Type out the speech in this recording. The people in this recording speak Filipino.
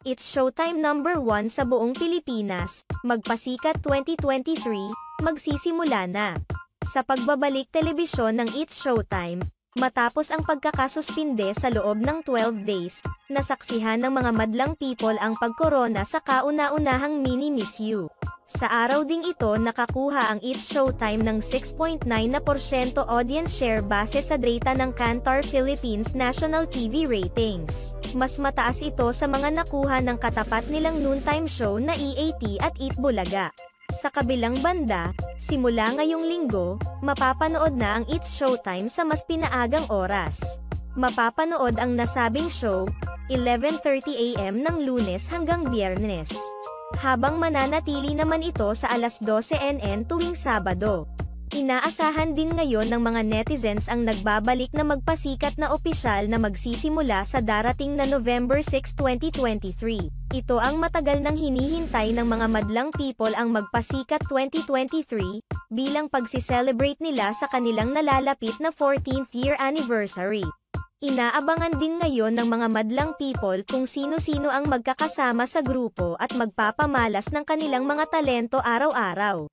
It's Showtime number 1 sa buong Pilipinas, Magpasikat 2023, magsisimula na. Sa pagbabalik telebisyon ng It's Showtime, matapos ang pagkakasuspinde sa loob ng 12 days, nasaksihan ng mga madlang people ang pagkorona sa kauna-unahang Mini Miss You. Sa araw ding ito nakakuha ang It's Showtime ng 6.9% audience share base sa data ng Kantar Philippines National TV Ratings. Mas mataas ito sa mga nakuha ng katapat nilang noontime show na EAT at Eat Bulaga. Sa kabilang banda, simula ngayong linggo, mapapanood na ang It's Showtime sa mas pinaagang oras. Mapapanood ang nasabing show, 11:30 AM ng Lunes hanggang Biyernes. Habang mananatili naman ito sa alas 12 NN tuwing Sabado. Inaasahan din ngayon ng mga netizens ang nagbabalik na magpasikat na opisyal na magsisimula sa darating na November 6, 2023. Ito ang matagal nang hinihintay ng mga madlang people ang Magpasikat 2023, bilang pagsiselebrate nila sa kanilang nalalapit na 14th year anniversary. Inaabangan din ngayon ng mga madlang people kung sino-sino ang magkakasama sa grupo at magpapamalas ng kanilang mga talento araw-araw.